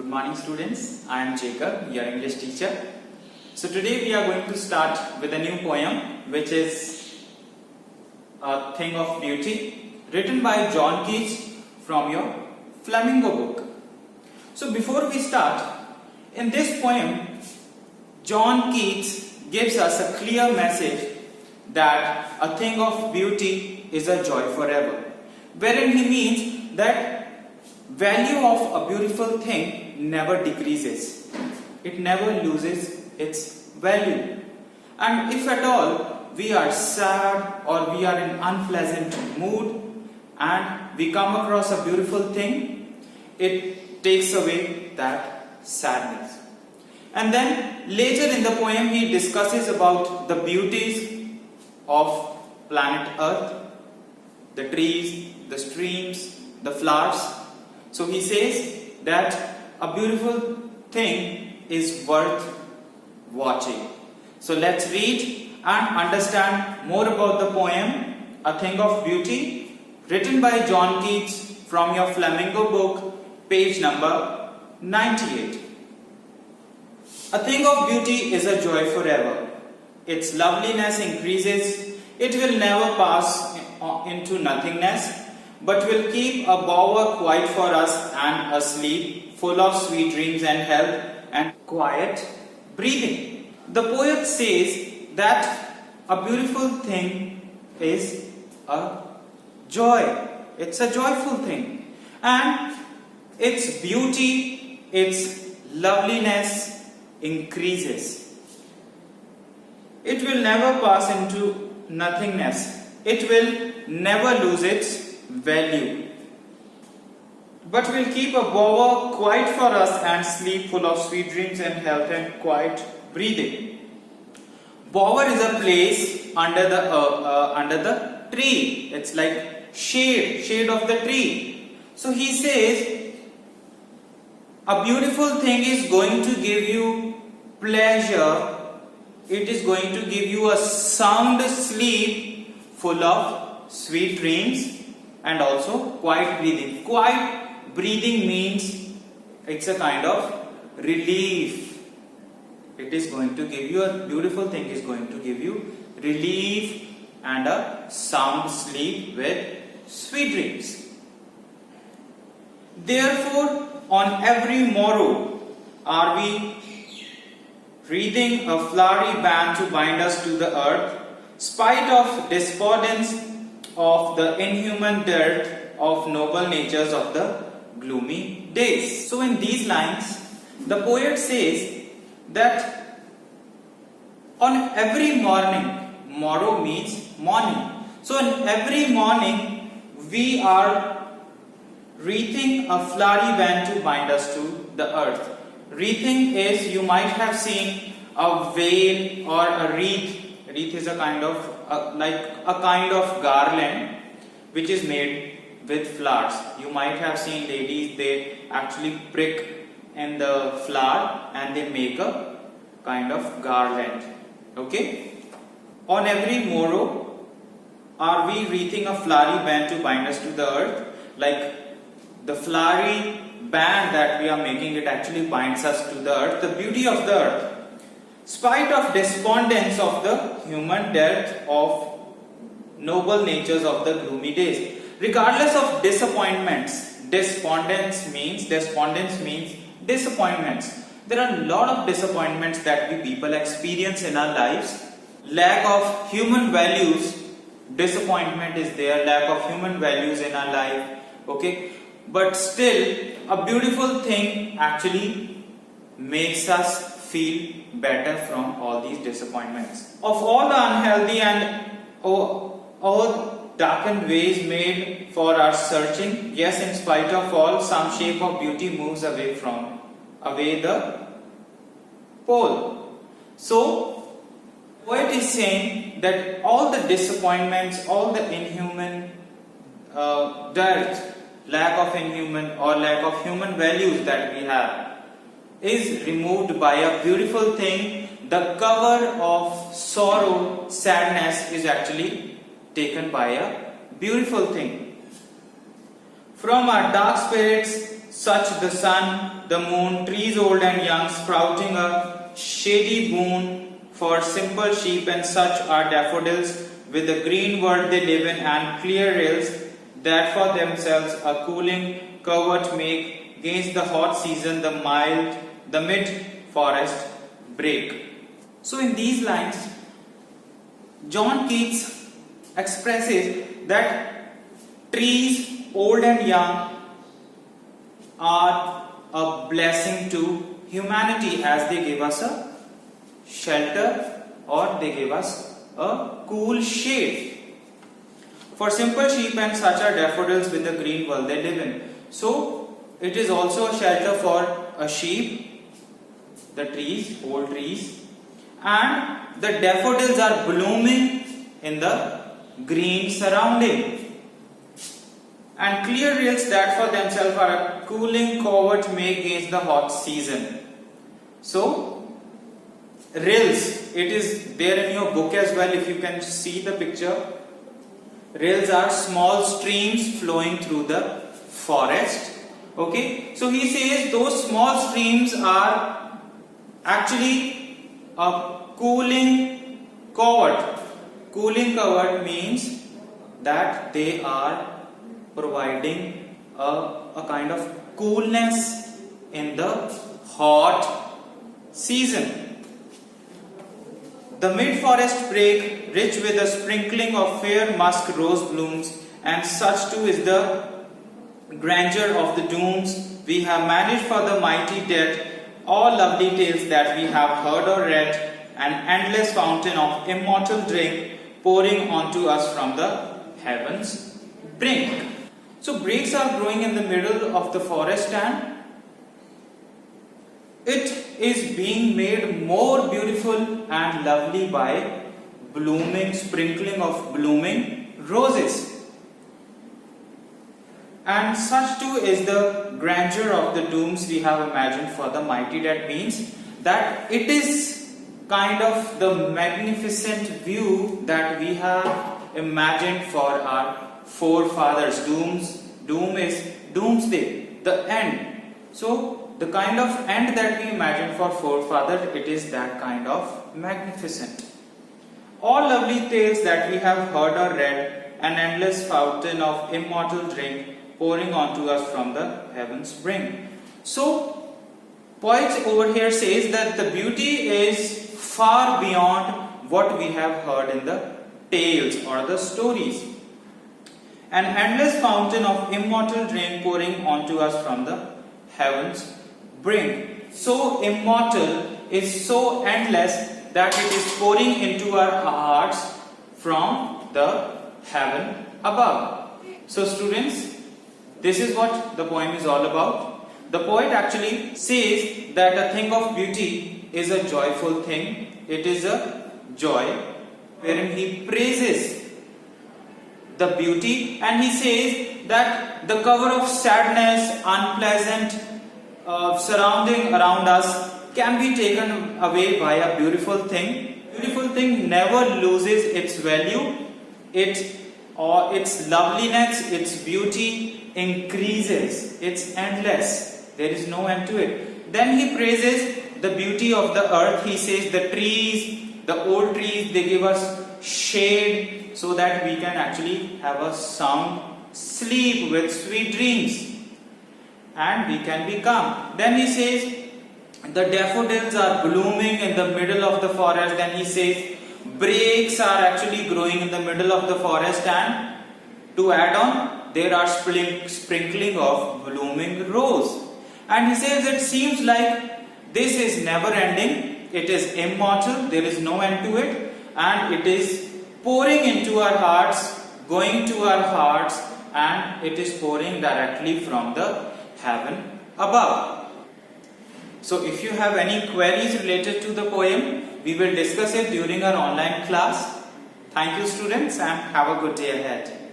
Good morning students, I am Jacob, your English teacher. So today we are going to start with a new poem which is A Thing of Beauty, written by John Keats from your Flamingo book. So before we start, in this poem John Keats gives us a clear message that a thing of beauty is a joy forever, wherein he means that value of a beautiful thing never decreases. It never loses its value. And if at all we are sad or we are in unpleasant mood and we come across a beautiful thing, it takes away that sadness. And then later in the poem he discusses about the beauties of planet Earth, the trees, the streams, the flowers. So he says that a beautiful thing is worth watching. So let's read and understand more about the poem A Thing of Beauty, written by John Keats from your Flamingo book, page number 98. A thing of beauty is a joy forever. Its loveliness increases. It will never pass into nothingness, but will keep a bower quiet for us and asleep, full of sweet dreams and health and quiet breathing. The poet says that a beautiful thing is a joy. It's a joyful thing. And its beauty, its loveliness increases. It will never pass into nothingness. It will never lose its value, but will keep a bower quiet for us and sleep, full of sweet dreams and health and quiet breathing. Bower is a place under the tree. It's like shade of the tree. So he says a beautiful thing is going to give you pleasure. It is going to give you a sound sleep full of sweet dreams and also quiet breathing. Quiet breathing means it's a kind of relief. It is going to give you a beautiful thing is going to give you relief and a sound sleep with sweet dreams. Therefore, on every morrow are we breathing a flowery band to bind us to the earth, spite of despondence of the inhuman dirt of noble natures of the gloomy days. So in these lines, the poet says that on every morning, morrow means morning. So in every morning, we are wreathing a flowery band to bind us to the earth. Wreathing is, you might have seen a veil or a wreath. Wreath is a kind of garland which is made with flowers. You might have seen ladies, they actually prick in the flower and they make a kind of garland. Okay? On every morrow are we wreathing a flowery band to bind us to the earth. Like the flowery band that we are making, it actually binds us to the earth, the beauty of the earth. Spite of despondence of the human death of noble natures of the gloomy days. Regardless of disappointments, despondence means disappointments. There are a lot of disappointments that we people experience in our lives. Lack of human values, disappointment is there, lack of human values in our life. Okay, but still a beautiful thing actually makes us feel better from all these disappointments. Of all the unhealthy and all darkened ways made for our searching, yes, in spite of all, some shape of beauty moves away the pole. So, poet is saying that all the disappointments, all the inhuman dirt, lack of inhuman or lack of human values that we have, is removed by a beautiful thing. The cover of sorrow, sadness is actually taken by a beautiful thing. From our dark spirits such the sun, the moon, trees old and young, sprouting a shady boon for simple sheep, and such are daffodils with the green world they live in, and clear rills that for themselves a cooling covert make against the hot season, the mid forest break. So in these lines, John Keats expresses that trees old and young are a blessing to humanity, as they give us a shelter or they give us a cool shade. For simple sheep, and such are daffodils with the green world they live in. So it is also a shelter for a sheep, the trees, old trees, and the daffodils are blooming in the green surrounding. And clear rills that for themselves are a cooling covert make against the hot season. So rills, it is there in your book as well, if you can see the picture. Rills are small streams flowing through the forest. Okay, so he says those small streams are actually a cooling covert. Cooling covert means that they are providing a kind of coolness in the hot season. The mid-forest brake, rich with a sprinkling of fair musk rose blooms, and such too is the grandeur of the dooms we have managed for the mighty dead, all lovely tales that we have heard or read, an endless fountain of immortal drink pouring onto us from the heavens brink. So brakes are growing in the middle of the forest, and it is being made more beautiful and lovely by sprinkling of blooming roses. And such too is the grandeur of the dooms we have imagined for the mighty dead, means that it is kind of the magnificent view that we have imagined for our forefathers. Doom is doomsday, the end. So the kind of end that we imagine for forefathers, it is that kind of magnificent. All lovely tales that we have heard or read, an endless fountain of immortal drink pouring onto us from the heavens brink. So poet over here says that the beauty is far beyond what we have heard in the tales or the stories. An endless fountain of immortal drink pouring onto us from the heavens brink. So immortal is so endless that it is pouring into our hearts from the heaven above. So students, this is what the poem is all about. The poet actually says that a thing of beauty is a joyful thing. It is a joy wherein he praises the beauty, and he says that the cover of sadness, unpleasant surrounding around us can be taken away by a beautiful thing. Beautiful thing never loses its value. Its loveliness, its beauty increases. It's endless. There is no end to it. Then he praises the beauty of the earth. He says the trees, the old trees, they give us shade so that we can actually have a sound sleep with sweet dreams, and we can be calm. Then he says the daffodils are blooming in the middle of the forest. Then he says brakes are actually growing in the middle of the forest, and to add on, there are sprinkling of blooming rose. And he says it seems like this is never ending. It is immortal. There is no end to it, and it is pouring into our hearts, going to our hearts, and it is pouring directly from the heaven above. So if you have any queries related to the poem, we will discuss it during our online class. Thank you students, and have a good day ahead.